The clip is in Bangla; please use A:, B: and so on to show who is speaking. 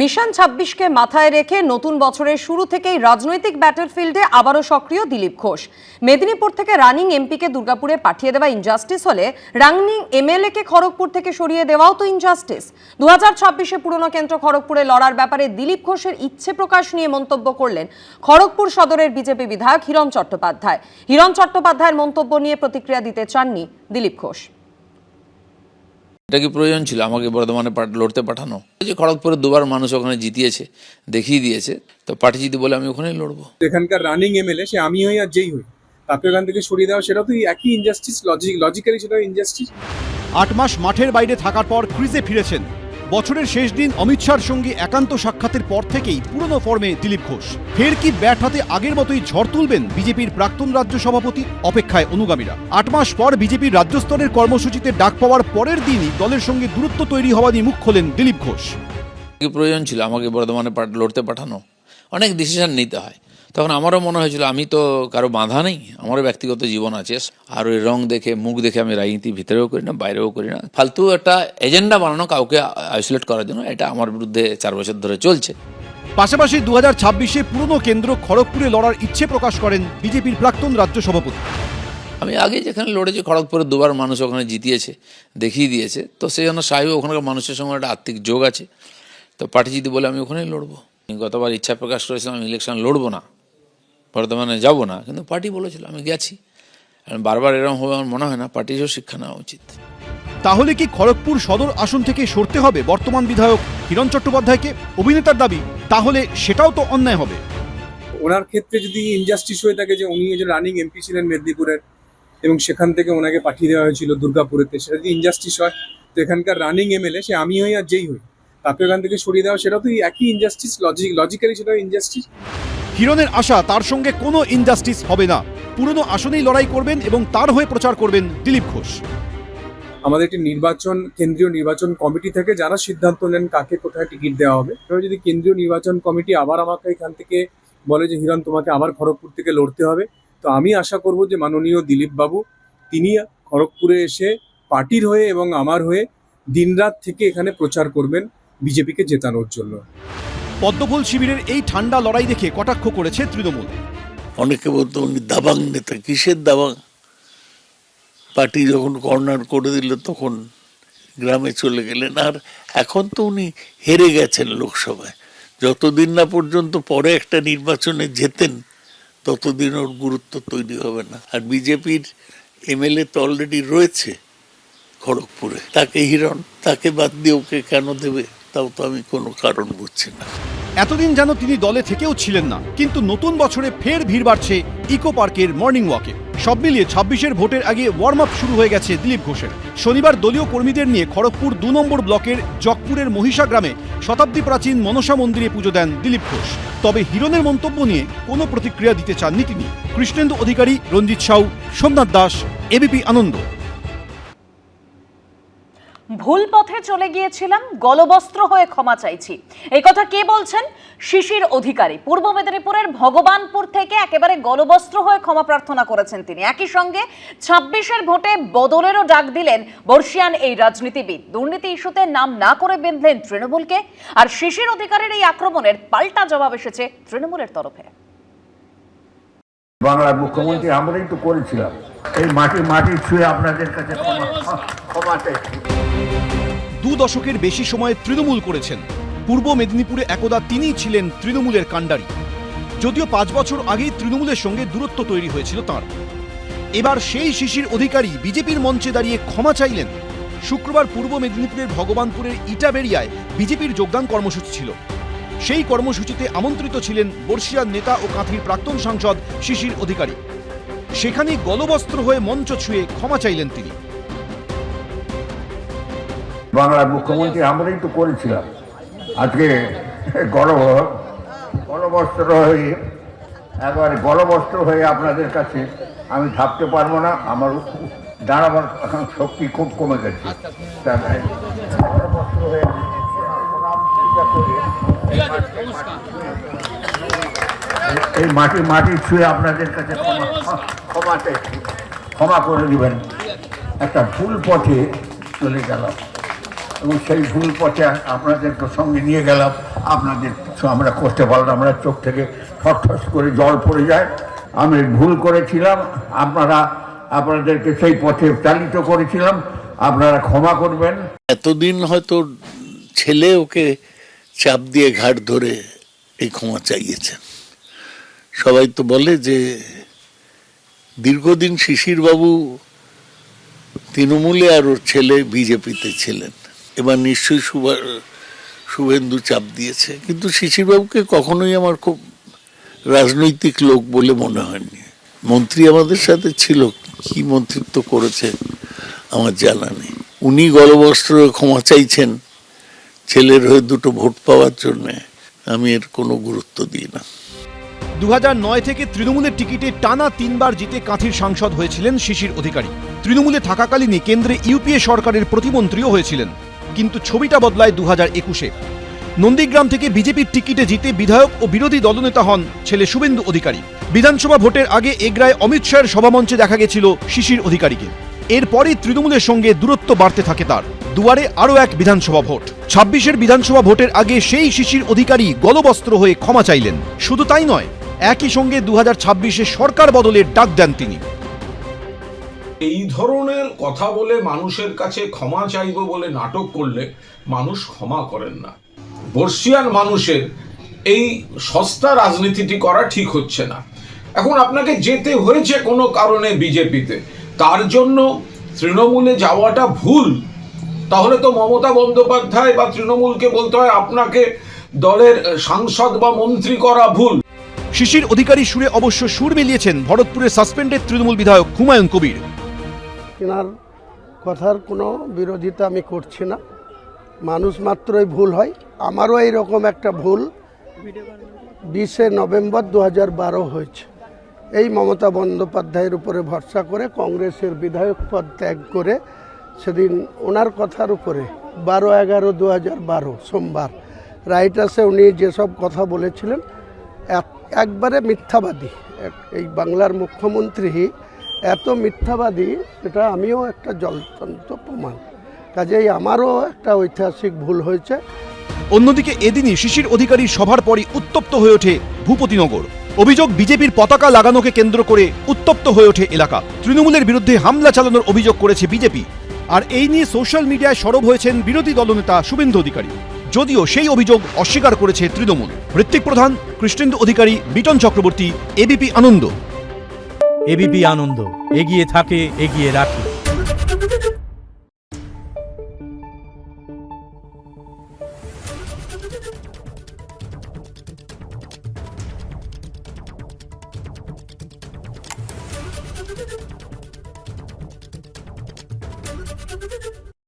A: মিশন ২৬কে মাথায় রেখে নতুন বছরের শুরু থেকেই রাজনৈতিক ব্যাটলফিল্ডে আবারও সক্রিয় দিলীপ ঘোষ। মেদিনীপুর থেকে রানিং এমপিকে দুর্গাপুরে পাঠিয়ে দেওয়া ইনজাস্টিস হলে রানিং এমএলএকে খড়গপুর থেকে সরিয়ে দেওয়াও তো ইনজাস্টিস। ২০২৬-এ পুরনো কেন্দ্র খড়গপুরে লড়ার ব্যাপারে দিলীপ ঘোষের ইচ্ছে প্রকাশ নিয়ে মন্তব্য করলেন খড়গপুর সদরের বিজেপি বিধায়ক হিরণ চট্টোপাধ্যায়। হিরণ চট্টোপাধ্যায়ের মন্তব্য নিয়ে প্রতিক্রিয়া দিতে চাননি দিলীপ ঘোষ।
B: এটা কি প্রয়োজন ছিল আমাকে বর্ধমানে লড়তে পাঠানো? যে খড়গপুরে দুবার মানুষ ওখানে জিতিয়েছে, দেখিয়ে দিয়েছে, তো পার্টি জিতি বলে আমি ওখানেই লড়বো।
C: এখানকার রানিং এমএলএ সে আমি হই আর যেই হই, তাকে ওখান থেকে সরিয়ে দেওয়া সেটা তো একই ইনজাস্টিস, লজিক্যালি সেটা ইনজাস্টিস।
D: ৮ মাস মাঠের বাইরে থাকার পর ক্রিজে ফিরেছেন। বছরের শেষ দিন অমিত শাহর সঙ্গে একান্ত সাক্ষাতের পর থেকেই পুরনো ফর্মে দিলীপ ঘোষ। ফের কি ব্যাট হাতে আগের মতোই ঝড় তুলবেন বিজেপির প্রাক্তন রাজ্য সভাপতি? অপেক্ষায় অনুগামীরা। 8 মাস পর বিজেপির রাজ্য স্তরের কর্মসূচিতে ডাক পাওয়ার পরের দিনই দলের সঙ্গে দূরত্ব তৈরি হওয়া নিয়ে মুখ খোলেন দিলীপ ঘোষ।
B: কি প্রয়োজন ছিল আমাকে বর্ধমানে লড়তে পাঠানো? অনেক ডিসিশন নিতে হয়, তখন আমারও মনে হয়েছিল আমি তো কারো বাধা নেই, আমারও ব্যক্তিগত জীবন আছে। আর ওই রং দেখে মুখ দেখে আমি রাজনীতি ভিতরেও করি না, বাইরেও করি না। ফালতু একটা এজেন্ডা বানানো কাউকে আইসোলেট করার জন্য, এটা আমার বিরুদ্ধে 4 বছর ধরে চলছে।
D: পাশাপাশি 2026-এ পুরনো কেন্দ্র খড়গপুরে লড়ার ইচ্ছে প্রকাশ করেন বিজেপির প্রাক্তন রাজ্য সভাপতি।
B: আমি আগে যেখানে লড়েছি খড়গপুরে দুবার মানুষ ওখানে জিতিয়েছে, দেখিয়ে দিয়েছে, তো সেই জন্য সাহেব ওখানকার মানুষের সঙ্গে একটা আর্থিক যোগ আছে, তো পার্টি জিতি বলে আমি ওখানেই লড়বো। গতবার ইচ্ছা প্রকাশ করেছিলাম আমি ইলেকশন লড়বো না, বর্তমানে যাব না, কিন্তু পার্টি বলেছিল, আমি গেছি। বারবার এরকম হবে আমার মনে হয় না, পার্টিরও শিক্ষা নেওয়া উচিত।
D: তাহলে কি খড়গপুর সদর আসন থেকে সরতে হবে বর্তমান বিধায়ক হিরণ চট্টোপাধ্যায়কে? অভিনেতার দাবি, তাহলে সেটাও তো অন্যায় হবে।
C: ওনার ক্ষেত্রে যদি ইনজাস্টিস হয়ে থাকে যে উনি যে রানিং এমপি ছিলেন মেদিনীপুরের এবং সেখান থেকে ওনাকে পাঠিয়ে দেওয়া হয়েছিল দুর্গাপুরেতে, সেটা যদি ইনজাস্টিস হয়, তো এখানকার রানিং এমএলএ সে আমি হই আর যেই হই, তাকে ওখান থেকে সরিয়ে দেওয়া সেটা তো একই ইনজাস্টিস, লজিক্যালি সেটা ইনজাস্টিস।
D: হিরণের আশা তার সঙ্গে কোনো ইনজাস্টিস হবে না, পুরনো আসনেই লড়াই করবেন এবং তার হয়ে প্রচার করবেন দিলীপ ঘোষ।
C: আমাদের একটি কেন্দ্রীয় নির্বাচন কমিটি থেকে যারা সিদ্ধান্ত নেন কাকে কোথায় টিকিট দেওয়া হবে, এবার যদি কেন্দ্রীয় নির্বাচন কমিটি আবার আমাকে এখান থেকে বলে যে হিরণ তোমাকে আবার খড়গপুর থেকে লড়তে হবে, তো আমি আশা করব যে মাননীয় দিলীপ বাবু তিনি খড়গপুরে এসে পার্টির হয়ে এবং আমার হয়ে দিনরাত থেকে এখানে প্রচার করবেন বিজেপিকে জেতানোর জন্য।
D: পদ্মফুল শিবিরের এই ঠান্ডা লড়াই দেখে কটাক্ষ করেছে তৃণমূল।
E: অনেকে বলতো উনি দাবাং নেতা। কিসের দাবাং? পার্টি যখন কর্নার করে দিল তখন গ্রামে চলে গেলেন। আর এখন তো উনি হেরে গেছেন লোকসভায়। যতদিন না পর্যন্ত পরে একটা নির্বাচনে জেতেন ততদিন ওর গুরুত্ব তৈরি হবে না। আর বিজেপির এমএলএ তো অলরেডি রয়েছে খড়গপুরে, তাকে হিরণ, তাকে বাদ দিয়ে ওকে কেন দেবে? তাও তো আমি কোনো কারণ বুঝছি না।
D: এতদিন যেন তিনি দলে থেকেও ছিলেন না, কিন্তু নতুন বছরে ফের ভিড় বাড়ছে ইকো পার্কের মর্নিং ওয়াকে। সব মিলিয়ে 26-এর ভোটের আগে ওয়ার্ম আপ শুরু হয়ে গেছে দিলীপ ঘোষের। শনিবার দলীয় কর্মীদের নিয়ে খড়গপুর 2 নম্বর ব্লকের জকপুরের মহিষা গ্রামে শতাব্দী প্রাচীন মনসা মন্দিরে পুজো দেন দিলীপ ঘোষ। তবে হিরণের মন্তব্য নিয়ে কোনো প্রতিক্রিয়া দিতে চাননি তিনি। কৃষ্ণেন্দু অধিকারী, রঞ্জিত সাউ, সোমনাথ দাস, এবিপি আনন্দ।
F: ভুল পথে চলে গিয়েছিলাম, গলবস্ত্র হয়ে ক্ষমা চাইছি, এই কথা কে বলছেন? শিশির অধিকারী। পূর্ব মেদিনীপুরের ভগবানপুর থেকে একেবারে গলবস্ত্র হয়ে ক্ষমা প্রার্থনা করেছেন তিনি। একই সঙ্গে 26-এর ভোটে বদলেরও ডাক দিলেন বর্ষিয়ান এই রাজনীতিবিদ। দুর্নীতি ইস্যুতে নাম না করে বেঁধলেন তৃণমূলকে। আর শিশির অধিকারীর এই আক্রমণের পাল্টা জবাব এসেছে তৃণমূলের তরফে।
G: বাংলার মুখ্যমন্ত্রী আমরাই তো করেছিলাম, এই মাটি ছুঁয়ে আপনাদের কাছে ক্ষমা চাইছি।
D: 2 দশকের বেশি সময় তৃণমূল করেছেন। পূর্ব মেদিনীপুরে একদা তিনিই ছিলেন তৃণমূলের কাণ্ডারি। যদিও 5 বছর আগেই তৃণমূলের সঙ্গে দূরত্ব তৈরি হয়েছিল তাঁর। এবার সেই শিশির অধিকারী বিজেপির মঞ্চে দাঁড়িয়ে ক্ষমা চাইলেন। শুক্রবার পূর্ব মেদিনীপুরের ভগবানপুরের ইটাবেরিয়ায় বিজেপির যোগদান কর্মসূচি ছিল। সেই কর্মসূচিতে আমন্ত্রিত ছিলেন বর্ষিয়ান নেতা ও কাঁথির প্রাক্তন সাংসদ শিশির অধিকারী। সেখানেই গলবস্ত্র হয়ে মঞ্চ ছুঁয়ে ক্ষমা চাইলেন তিনি।
G: বাংলার মুখ্যমন্ত্রী আমরাই তো করেছিলাম, আজকে গলবস্ত্র হয়ে একবারে গলবস্ত্র হয়ে আপনাদের কাছে আমি থাকতে পারবো না, আমার দাঁড়াবার শক্তি খুব কমে গেছে। গলবস্ত্র হয়ে এই মাটি ছুঁয়ে আপনাদের কাছে ক্ষমা চাইছি, ক্ষমা করে দিবেন। একটা ভুল পথে চলে গেলাম। এবং সেই ভুল পথে আপনাদেরকে সঙ্গে নিয়ে গেলাম, আপনাদের আমরা করতে পারলাম, আমরা চোখ থেকে ঠস করে জল পড়ে যায়। আমি ভুল করেছিলাম, আপনাদেরকে সেই পথে চালিত করেছিলাম, আপনারা ক্ষমা করবেন।
E: এতদিন হয়তো ছেলে ওকে চাপ দিয়ে ঘাট ধরে এই ক্ষমা চাইয়েছেন। সবাই তো বলে যে দীর্ঘদিন শিশিরবাবু তৃণমূলে আর ওর ছেলে বিজেপিতে ছিলেন, এবার নিশ্চয়ই শুভেন্দু চাপ দিয়েছে, কিন্তু শিশিরবাবুকে কখনোই আমার খুব রাজনৈতিক লোক বলে মনে হয়নি। মন্ত্রী আমাদের সাথে ছিল, কি মন্ত্রিত্ব করেছে আমার জানা নেই। উনি গলবস্ত্র ক্ষমা চাইছেন ছেলের হয়ে দুটো ভোট পাওয়ার জন্য, আমি এর কোনো গুরুত্ব দিই না।
D: 2009 থেকে তৃণমূলের টিকিটে টানা 3 বার জিতে কাঁথির সাংসদ হয়েছিলেন শিশির অধিকারী। তৃণমূলে থাকাকালীনই কেন্দ্রে ইউপিএ সরকারের প্রতিমন্ত্রীও হয়েছিলেন, কিন্তু ছবিটা বদলায় 2021-এ। নন্দীগ্রাম থেকে বিজেপির টিকিটে জিতে বিধায়ক ও বিরোধী দলনেতা হন ছেলে শুভেন্দু অধিকারী। বিধানসভা ভোটের আগে এগরায় অমিত শাহের সভামঞ্চে দেখা গেছিল শিশির অধিকারীকে। এরপরই তৃণমূলের সঙ্গে দূরত্ব বাড়তে থাকে তার। দুয়ারে আরও এক বিধানসভা ভোট। 26-এর বিধানসভা ভোটের আগে সেই শিশির অধিকারী গলবস্ত্র হয়ে ক্ষমা চাইলেন। শুধু তাই নয়, একই সঙ্গে 2026-এ সরকার বদলের ডাক দেন তিনি।
H: এই ধরনের কথা বলে মানুষের কাছে ক্ষমা চাইব বলে নাটক করলে মানুষ ক্ষমা করেন না। বর্ষিয়ান মানুষের এই সস্তা রাজনীতিটি করা ঠিক হচ্ছে না। এখন আপনাকে যেতে হয়েছে কোনো কারণে বিজেপিতে, তার জন্য তৃণমূলে যাওয়াটা ভুল। তাহলে তো মমতা বন্দ্যোপাধ্যায় বা তৃণমূলকে বলতে হয় আপনাকে দলের সাংসদ বা মন্ত্রী করা ভুল।
D: শিশির অধিকারী সুরে অবশ্য সুর মিলিয়েছেন ভরতপুরের সাসপেন্ডেড তৃণমূল বিধায়ক হুমায়ুন কবির।
I: তেনার কথার কোনো বিরোধিতা আমি করছি না, মানুষ মাত্রই ভুল হয়। আমারও এইরকম একটা ভুল 20শে নভেম্বর 2012 হয়েছে। এই মমতা বন্দ্যোপাধ্যায়ের উপরে ভরসা করে কংগ্রেসের বিধায়ক পদ ত্যাগ করে সেদিন ওনার কথার উপরে 12/11/2012 সোমবার রাইটার্সে উনি যেসব কথা বলেছিলেন একবারে মিথ্যাবাদী। এই বাংলার মুখ্যমন্ত্রী এত মিথ্যাবাদী, এটা আমিও একটা জ্বলন্ত প্রমাণ। কাজেই আমারও একটা ঐতিহাসিক ভুল হয়েছে।
D: অন্যদিকে এদিনই শিশির অধিকারীর সভার পরই উত্তপ্ত হয়ে ওঠে ভূপতিনগর। অভিযোগ, বিজেপির পতাকা লাগানোকে কেন্দ্র করে উত্তপ্ত হয়ে ওঠে এলাকা। তৃণমূলের বিরুদ্ধে হামলা চালানোর অভিযোগ করেছে বিজেপি। আর এই নিয়ে সোশ্যাল মিডিয়ায় সরব হয়েছেন বিরোধী দলনেতা শুভেন্দু অধিকারী, যদিও সেই অভিযোগ অস্বীকার করেছে তৃণমূল। ঋত্বিক প্রধান, কৃষ্ণেন্দু অধিকারী, বিটন চক্রবর্তী, এবিপি আনন্দ।
J: এবিপি আনন্দ, এগিয়ে থাকে, এগিয়ে রাখে।